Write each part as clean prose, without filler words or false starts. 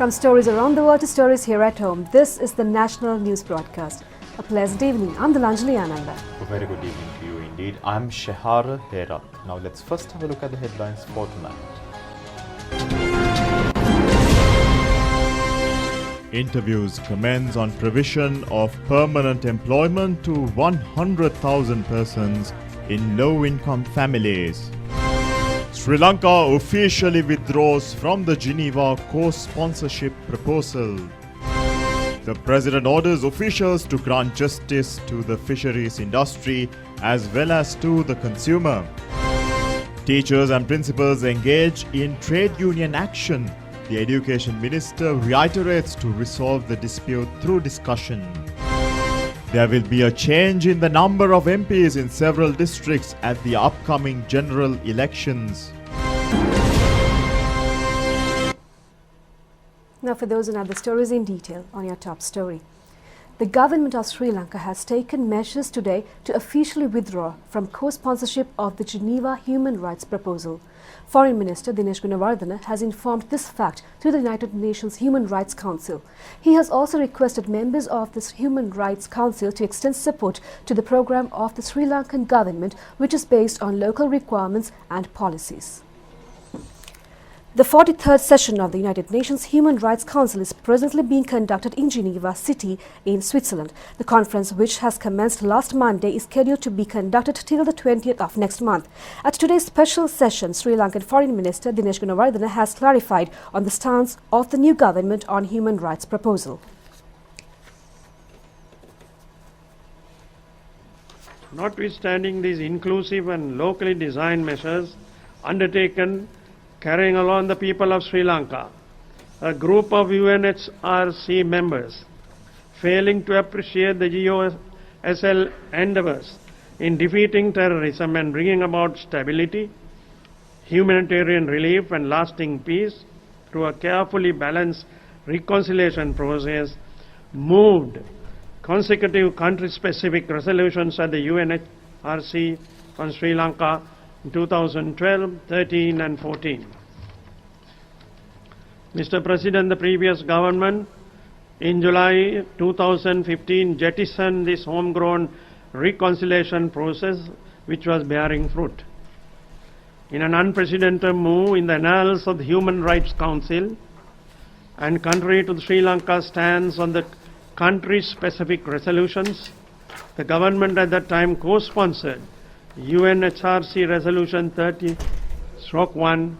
From stories around the world to stories here at home, this is the National News Broadcast. A pleasant evening. I'm Dilanjali Ananda. A very good evening to you indeed. I'm Shehara Hera. Now let's first have a look at the headlines for tonight. Interviews commence on provision of permanent employment to 100,000 persons in low-income families. Sri Lanka officially withdraws from the Geneva co-sponsorship proposal. The President orders officials to grant justice to the fisheries industry as well as to the consumer. Teachers and principals engage in trade union action. The Education Minister reiterates to resolve the dispute through discussion. There will be a change in the number of MPs in several districts at the upcoming general elections. Now for those and other stories in detail on your top story. The government of Sri Lanka has taken measures today to officially withdraw from co-sponsorship of the Geneva human rights proposal. Foreign Minister Dinesh Gunawardena has informed this fact to the United Nations Human Rights Council. He has also requested members of this Human Rights Council to extend support to the program of the Sri Lankan government, which is based on local requirements and policies. The 43rd session of the United Nations Human Rights Council is presently being conducted in Geneva City in Switzerland. The conference, which has commenced last Monday, is scheduled to be conducted till the 20th of next month. At today's special session, Sri Lankan Foreign Minister Dinesh Gunawardena has clarified on the stance of the new government on human rights proposal. Notwithstanding these inclusive and locally designed measures undertaken carrying along the people of Sri Lanka, a group of UNHRC members, failing to appreciate the GOSL endeavors in defeating terrorism and bringing about stability, humanitarian relief and lasting peace through a carefully balanced reconciliation process, moved consecutive country-specific resolutions at the UNHRC on Sri Lanka in 2012, 13 and 14. Mr. President, the previous government in July 2015 jettisoned this homegrown reconciliation process which was bearing fruit. In an unprecedented move in the annals of the Human Rights Council and contrary to Sri Lanka's stance on the country-specific resolutions, the government at that time co-sponsored UNHRC Resolution 30/1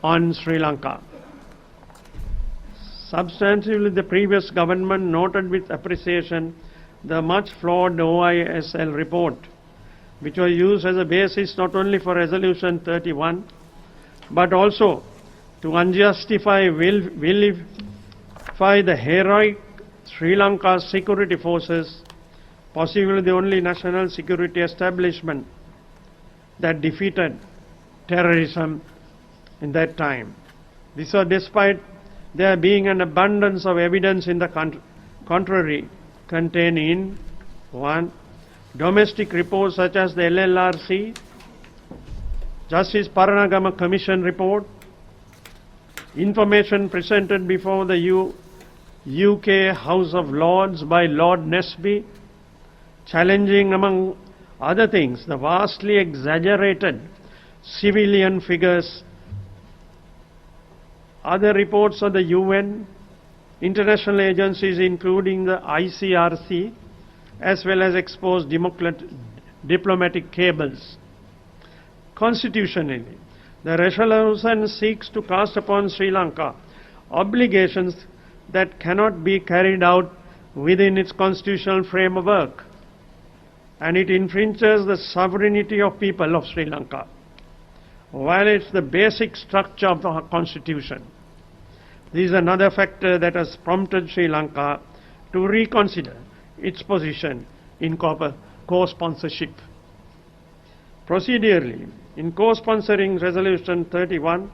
on Sri Lanka. Substantively, the previous government noted with appreciation the much flawed OISL report, which was used as a basis not only for Resolution 31, but also to unjustify, vilify the heroic Sri Lanka security forces, possibly the only national security establishment that defeated terrorism in that time. This was despite there being an abundance of evidence in the contrary contained in 1. Domestic reports such as the LLRC, Justice Paranagama Commission report, information presented before the UK House of Lords by Lord Nesby, challenging, among other things, the vastly exaggerated civilian figures, other reports of the UN, international agencies including the ICRC, as well as exposed diplomatic cables. Constitutionally, the resolution seeks to cast upon Sri Lanka obligations that cannot be carried out within its constitutional framework, and it infringes the sovereignty of people of Sri Lanka, violates the basic structure of the constitution. This is another factor that has prompted Sri Lanka to reconsider its position in co-sponsorship. Procedurally, in co-sponsoring Resolution 31,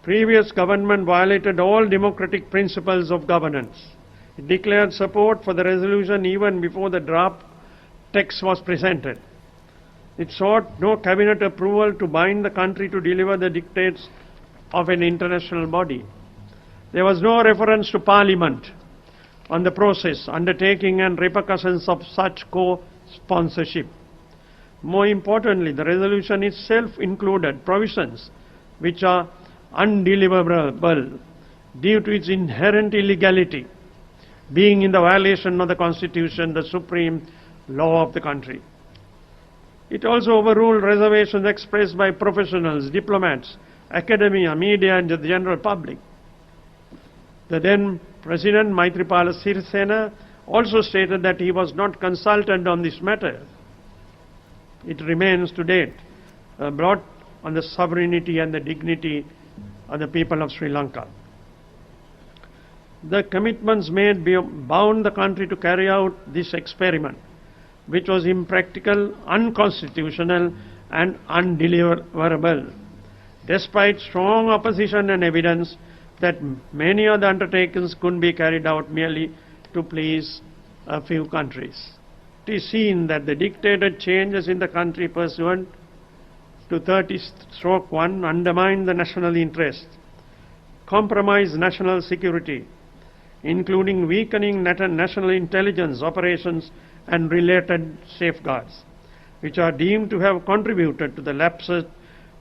previous government violated all democratic principles of governance. It declared support for the resolution even before the draft text was presented. It sought no cabinet approval to bind the country to deliver the dictates of an international body. There was no reference to Parliament on the process, undertaking and repercussions of such co-sponsorship. More importantly, the resolution itself included provisions which are undeliverable due to its inherent illegality, being in the violation of the Constitution, the supreme law of the country. It also overruled reservations expressed by professionals, diplomats, academia, media and the general public. The then President Maithripala Sirisena also stated that he was not consulted on this matter. It remains to date a blot on the sovereignty and the dignity of the people of Sri Lanka. The commitments made bound the country to carry out this experiment, which was impractical, unconstitutional and undeliverable, despite strong opposition and evidence that many of the undertakings couldn't be carried out merely to please a few countries. It is seen that the dictated changes in the country pursuant to 30/1 undermine the national interest, compromise national security, including weakening national intelligence operations and related safeguards, which are deemed to have contributed to the lapses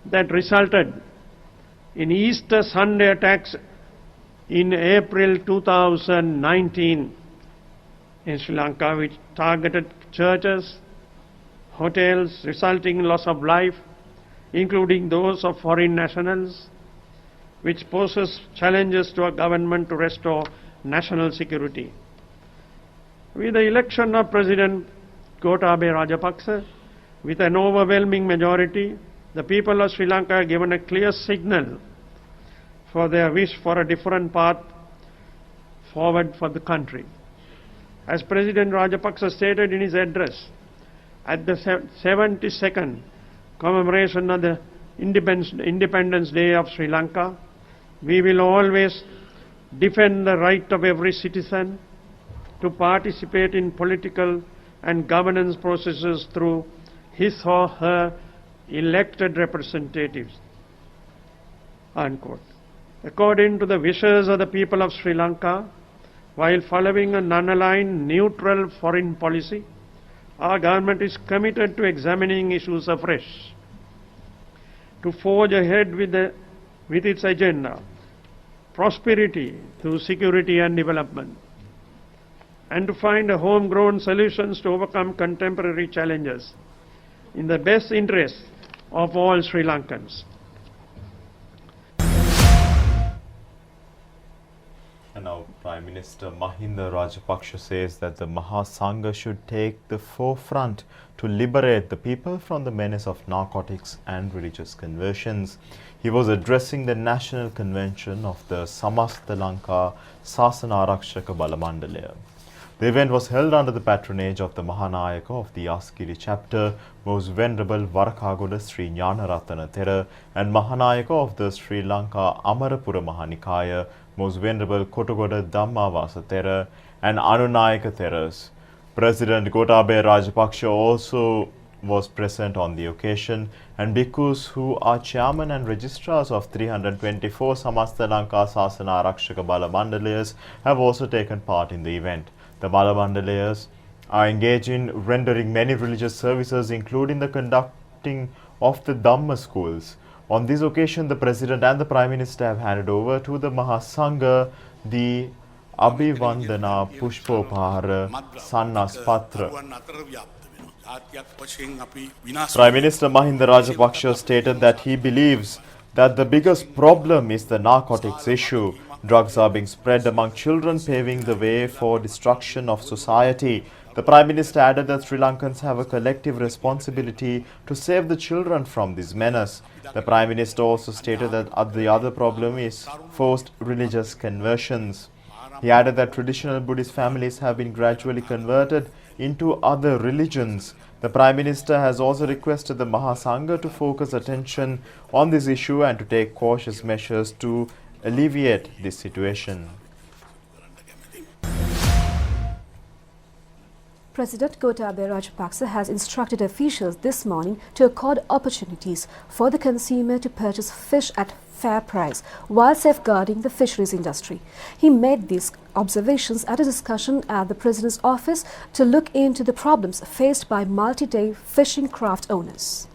that resulted in Easter Sunday attacks in April 2019 in Sri Lanka, which targeted churches, hotels, resulting in loss of life, including those of foreign nationals, which poses challenges to our government to restore national security. With the election of President Gotabaya Rajapaksa, with an overwhelming majority, the people of Sri Lanka are given a clear signal for their wish for a different path forward for the country. As President Rajapaksa stated in his address at the 72nd commemoration of the Independence Day of Sri Lanka, we will always defend the right of every citizen to participate in political and governance processes through his or her elected representatives, unquote. According to the wishes of the people of Sri Lanka, while following a non-aligned, neutral foreign policy, our government is committed to examining issues afresh, to forge ahead with its agenda, prosperity through security and development, and to find homegrown solutions to overcome contemporary challenges in the best interest of all Sri Lankans. And now Prime Minister Mahinda Rajapaksa says that the Mahasangha should take the forefront to liberate the people from the menace of narcotics and religious conversions. He was addressing the National Convention of the Samastha Lanka Sasanarakshaka Balamandalaya. The event was held under the patronage of the Mahanayaka of the Askiri chapter, Most Venerable Varakagoda Sri Jnanaratana Thera, and Mahanayaka of the Sri Lanka Amarapura Mahanikaya, Most Venerable Kotogoda Dhammavasa Thera, and Anunayaka Theras. President Gotabaya Rajapaksa also was present on the occasion, and bhikkhus who are chairman and registrars of 324 Samastha Lanka Sasana Arakshaka Bala Mandalayas have also taken part in the event. The Bala Mandalayas are engaged in rendering many religious services, including the conducting of the Dhamma schools. On this occasion, the President and the Prime Minister have handed over to the Mahasangha the Abhivandana Pushpopahara Sannas Patra. Prime Minister Mahinda Rajapaksa stated that he believes that the biggest problem is the narcotics issue. Drugs are being spread among children, paving the way for destruction of society. The Prime Minister added that Sri Lankans have a collective responsibility to save the children from this menace. The Prime Minister also stated that the other problem is forced religious conversions. He added that traditional Buddhist families have been gradually converted into other religions. The Prime Minister has also requested the Mahasangha to focus attention on this issue and to take cautious measures to alleviate this situation. President Gotabaya Rajapaksa has instructed officials this morning to accord opportunities for the consumer to purchase fish at fair price while safeguarding the fisheries industry. He made these observations at a discussion at the President's office to look into the problems faced by multi-day fishing craft owners.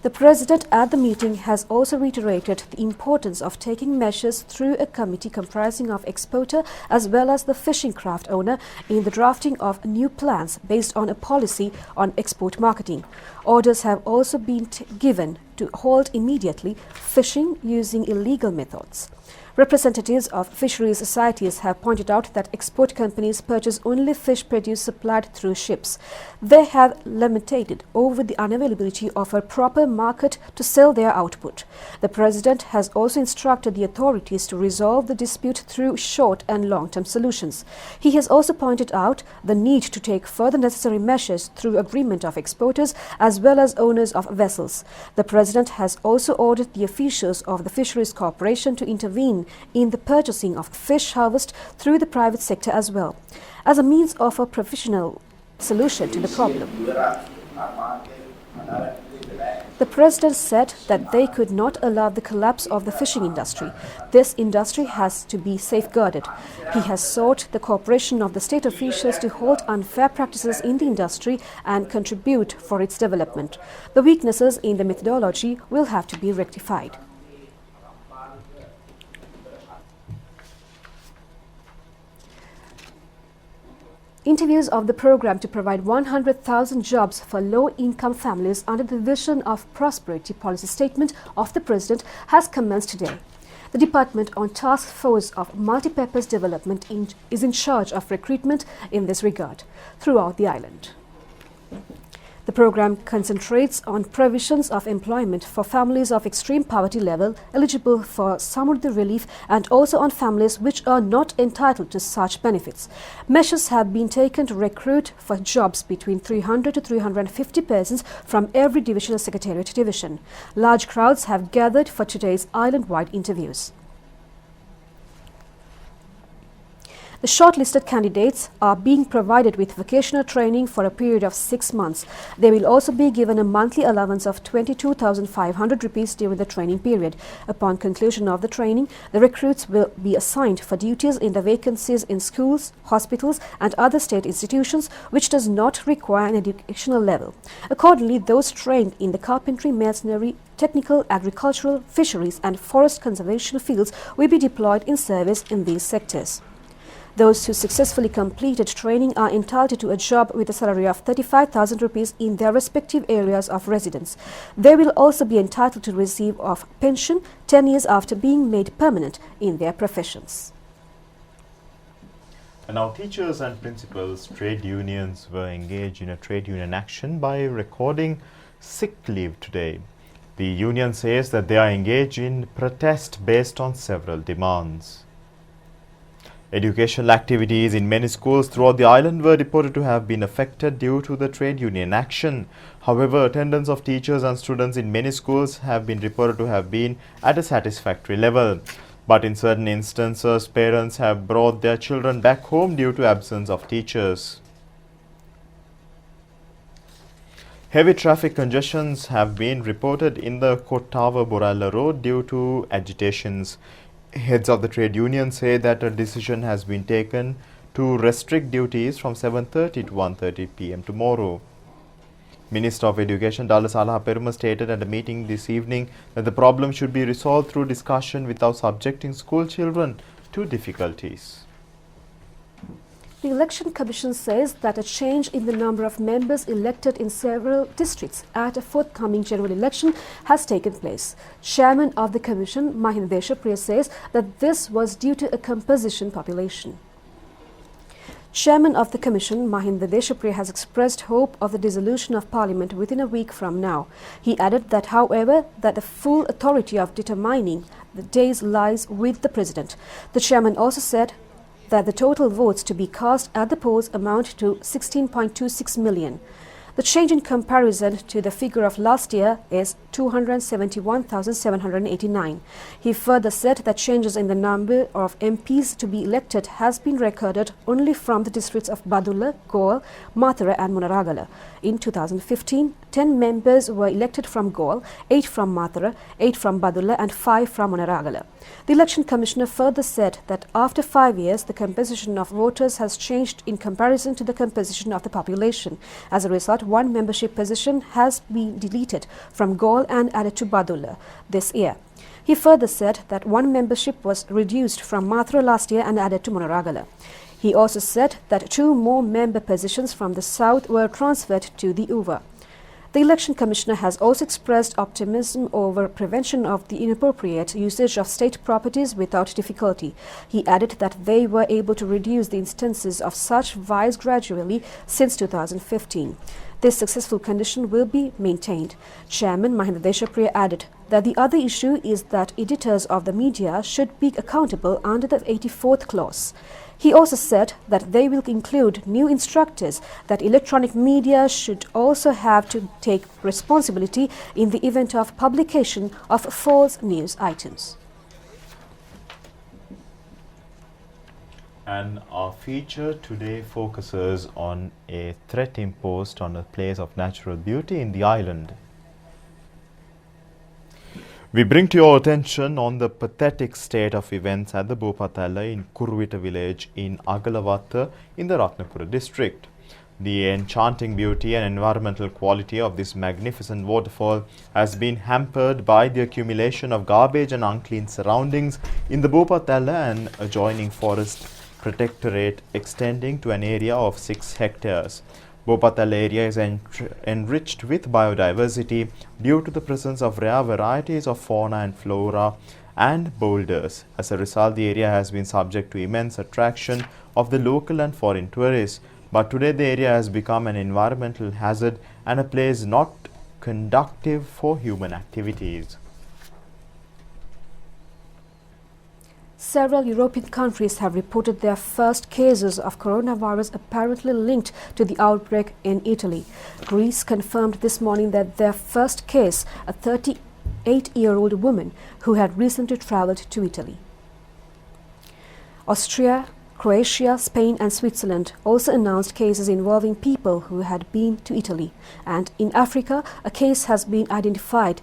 The President at the meeting has also reiterated the importance of taking measures through a committee comprising of exporter as well as the fishing craft owner in the drafting of new plans based on a policy on export marketing. Orders have also been given to halt immediately fishing using illegal methods. Representatives of fisheries societies have pointed out that export companies purchase only fish produce supplied through ships. They have lamented over the unavailability of a proper market to sell their output. The President has also instructed the authorities to resolve the dispute through short and long-term solutions. He has also pointed out the need to take further necessary measures through agreement of exporters as well as owners of vessels. The President has also ordered the officials of the Fisheries Corporation to intervene in the purchasing of fish harvest through the private sector as well, as a means of a professional solution to the problem. The President said that they could not allow the collapse of the fishing industry. This industry has to be safeguarded. He has sought the cooperation of the state officials to halt unfair practices in the industry and contribute for its development. The weaknesses in the methodology will have to be rectified. Interviews of the program to provide 100,000 jobs for low-income families under the Vision of Prosperity policy statement of the President has commenced today. The Department on Task Force of Multipurpose Development is in charge of recruitment in this regard throughout the island. The program concentrates on provisions of employment for families of extreme poverty level eligible for Samurdhi relief and also on families which are not entitled to such benefits. Measures have been taken to recruit for jobs between 300 to 350 persons from every divisional secretariat division. Large crowds have gathered for today's island-wide interviews. The shortlisted candidates are being provided with vocational training for a period of 6 months. They will also be given a monthly allowance of 22,500 rupees during the training period. Upon conclusion of the training, the recruits will be assigned for duties in the vacancies in schools, hospitals and other state institutions which does not require an educational level. Accordingly, those trained in the carpentry, masonry, technical, agricultural, fisheries and forest conservation fields will be deployed in service in these sectors. Those who successfully completed training are entitled to a job with a salary of 35,000 rupees in their respective areas of residence. They will also be entitled to receive of pension 10 years after being made permanent in their professions. And now teachers and principals, trade unions were engaged in a trade union action by recording sick leave today. The union says that they are engaged in protest based on several demands. Educational activities in many schools throughout the island were reported to have been affected due to the trade union action. However, attendance of teachers and students in many schools have been reported to have been at a satisfactory level. But in certain instances, parents have brought their children back home due to absence of teachers. Heavy traffic congestions have been reported in the Kottawa-Boralla road due to agitations. Heads of the trade union say that a decision has been taken to restrict duties from 7:30 to 1:30 p.m. tomorrow. Minister of Education Dalla Salaha Peruma stated at a meeting this evening that the problem should be resolved through discussion without subjecting school children to difficulties. The Election Commission says that a change in the number of members elected in several districts at a forthcoming general election has taken place. Chairman of the Commission, Mahinda Deshapriya, says that this was due to a composition population. Chairman of the Commission, Mahinda Deshapriya, has expressed hope of the dissolution of Parliament within a week from now. He added that, however, that the full authority of determining the days lies with the President. The chairman also said that the total votes to be cast at the polls amount to 16.26 million. The change in comparison to the figure of last year is 271,789. He further said that changes in the number of MPs to be elected has been recorded only from the districts of Badulla, Goal, Mathura and Munaragala. In 2015, 10 members were elected from Goal, 8 from Mathura, 8 from Badulla and 5 from Munaragala. The Election Commissioner further said that after 5 years, the composition of voters has changed in comparison to the composition of the population. As a result, one membership position has been deleted from Gaul and added to Badulla this year. He further said that one membership was reduced from Mathura last year and added to Munaragala. He also said that 2 more member positions from the south were transferred to the UVA. The Election Commissioner has also expressed optimism over prevention of the inappropriate usage of state properties without difficulty. He added that they were able to reduce the instances of such vice gradually since 2015. This successful condition will be maintained. Chairman Mahinda Deshapriya added that the other issue is that editors of the media should be accountable under the 84th clause. He also said that they will include new instructors that electronic media should also have to take responsibility in the event of publication of false news items. And our feature today focuses on a threat imposed on a place of natural beauty in the island. We bring to your attention on the pathetic state of events at the Bopatala in Kurvita village in Agalavatta in the Ratnapura district. The enchanting beauty and environmental quality of this magnificent waterfall has been hampered by the accumulation of garbage and unclean surroundings in the Bopatala and adjoining forest protectorate extending to an area of 6 hectares. Bopatala area is enriched with biodiversity due to the presence of rare varieties of fauna and flora and boulders. As a result, the area has been subject to immense attraction of the local and foreign tourists. But today the area has become an environmental hazard and a place not conducive for human activities. Several European countries have reported their first cases of coronavirus apparently linked to the outbreak in Italy. Greece confirmed this morning that their first case, a 38-year-old woman who had recently travelled to Italy. Austria, Croatia, Spain and Switzerland also announced cases involving people who had been to Italy. And in Africa, a case has been identified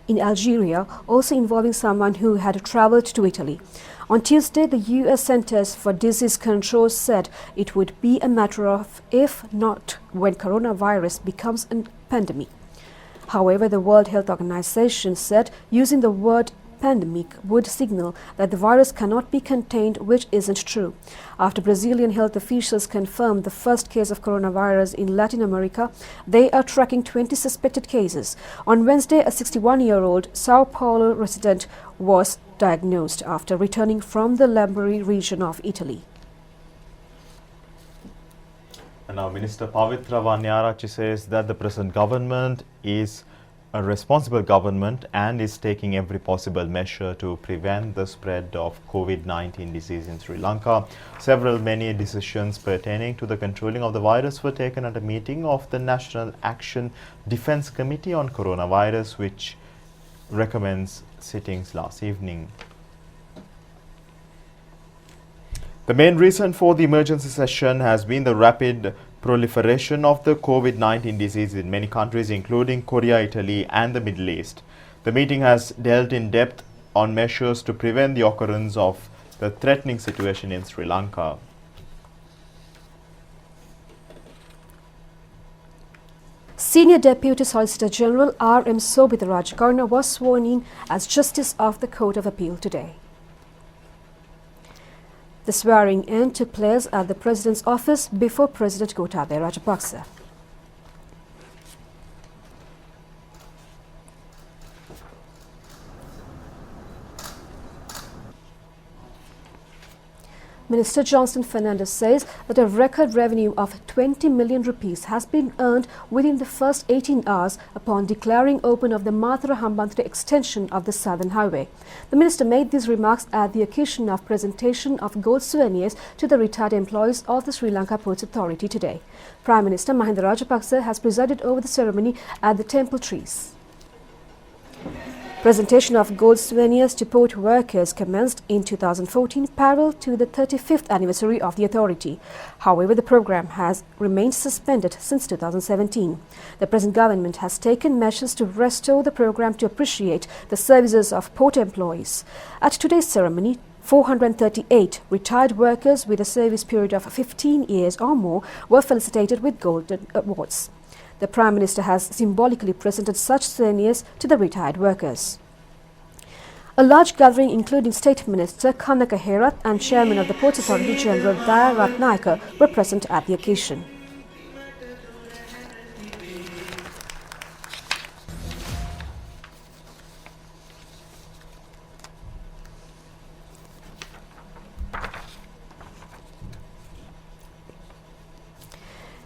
in Algeria, also involving someone who had travelled to Italy. On Tuesday, the U.S. Centers for Disease Control said it would be a matter of if not when coronavirus becomes a pandemic. However, the World Health Organization said using the word pandemic would signal that the virus cannot be contained, which isn't true. After Brazilian health officials confirmed the first case of coronavirus in Latin America, they are tracking 20 suspected cases. On Wednesday, a 61-year-old Sao Paulo resident was diagnosed after returning from the Lombardy region of Italy. And now Minister Pavitra Vanyarachi says that the present government is a responsible government and is taking every possible measure to prevent the spread of COVID-19 disease in Sri Lanka. Many decisions pertaining to the controlling of the virus were taken at a meeting of the National Action Defence Committee on Coronavirus, which recommends sittings last evening. The main reason for the emergency session has been the rapid proliferation of the COVID-19 disease in many countries, including Korea, Italy and the Middle East. The meeting has dealt in depth on measures to prevent the occurrence of the threatening situation in Sri Lanka. Senior Deputy Solicitor General R.M. Sobhita Rajakarna was sworn in as Justice of the Court of Appeal today. The swearing-in took place at the President's office before President Gotabaya Rajapaksa. Minister Johnston Fernandez says that a record revenue of 20 million rupees has been earned within the first 18 hours upon declaring open of the Mathura Hambantota extension of the Southern Highway. The minister made these remarks at the occasion of presentation of gold souvenirs to the retired employees of the Sri Lanka Ports Authority today. Prime Minister Mahinda Rajapaksa has presided over the ceremony at the Temple Trees. Presentation of gold souvenirs to port workers commenced in 2014 parallel to the 35th anniversary of the authority. However, the program has remained suspended since 2017. The present government has taken measures to restore the program to appreciate the services of port employees. At today's ceremony, 438 retired workers with a service period of 15 years or more were felicitated with golden awards. The Prime Minister has symbolically presented such souvenirs to the retired workers. A large gathering including State Minister Kanaka Herath and Chairman of the Ports Authority General Daya Ratnayaka were present at the occasion.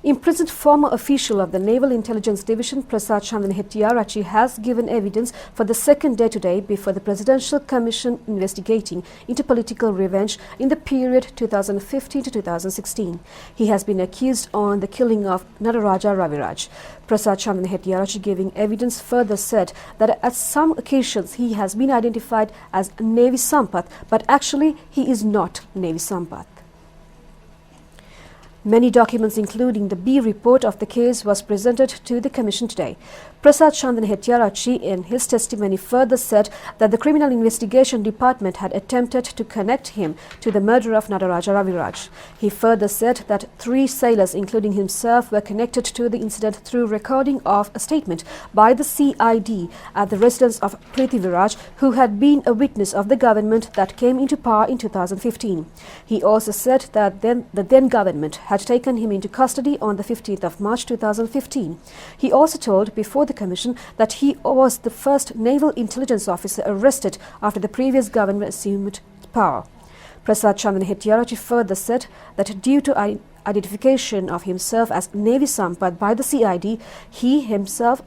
Imprisoned former official of the Naval Intelligence Division Prasad Chandan Hettiarachchi has given evidence for the second day today before the Presidential Commission investigating into political revenge in the period 2015 to 2016. He has been accused on the killing of Nataraja Raviraj. Prasad Chandan Hettiarachchi giving evidence further said that at some occasions he has been identified as Navy Sampath, but actually he is not Navy Sampath. Many documents including the B report of the case was presented to the Commission today. Prasad Chandan Hettiarachchi in his testimony further said that the Criminal Investigation Department had attempted to connect him to the murder of Nataraja Raviraj. He further said that 3 sailors including himself were connected to the incident through recording of a statement by the CID at the residence of Prithviraj, who had been a witness of the government that came into power in 2015. He also said that the then government had taken him into custody on the 15th of March 2015. He also told before the Commission that he was the first naval intelligence officer arrested after the previous government assumed power. Prasad Chandan Hettiarachchi further said that due to identification of himself as Navy Sampath by the CID, he himself,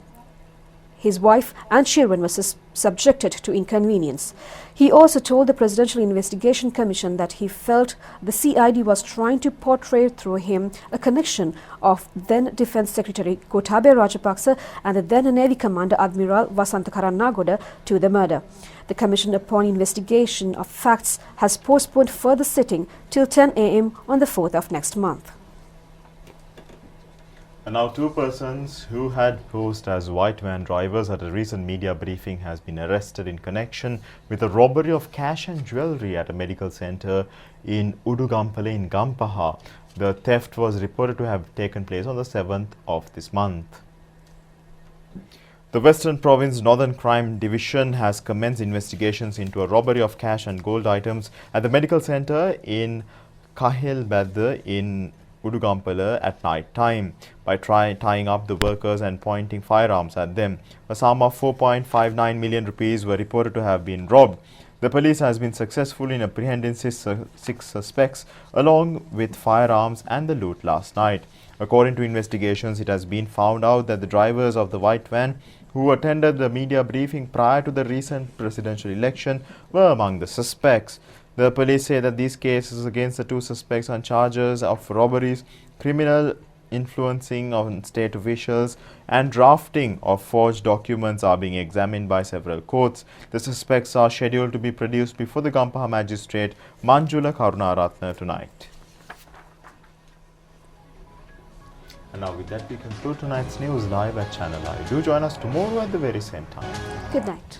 his wife and children were subjected to inconvenience. He also told the Presidential Investigation Commission that he felt the CID was trying to portray through him a connection of then Defence Secretary Gotabaya Rajapaksa and the then Navy Commander Admiral Vasantha Karannagoda to the murder. The Commission, upon investigation of facts, has postponed further sitting till 10 a.m. on the 4th of next month. And now 2 persons who had posed as white van drivers at a recent media briefing has been arrested in connection with a robbery of cash and jewellery at a medical centre in Udugampale in Gampaha. The theft was reported to have taken place on the 7th of this month. The Western Province Northern Crime Division has commenced investigations into a robbery of cash and gold items at the medical centre in Kahelbadda in Udugampala at night time by tying up the workers and pointing firearms at them. A sum of 4.59 million rupees were reported to have been robbed. The police has been successful in apprehending 6 suspects along with firearms and the loot last night. According to investigations, it has been found out that the drivers of the white van who attended the media briefing prior to the recent presidential election were among the suspects. The police say that these cases against the 2 suspects on charges of robberies, criminal influencing on state officials and drafting of forged documents are being examined by several courts. The suspects are scheduled to be produced before the Gampaha magistrate Manjula Karunaratna tonight. And now with that we conclude tonight's news live at Channel I. Do join us tomorrow at the very same time. Good night.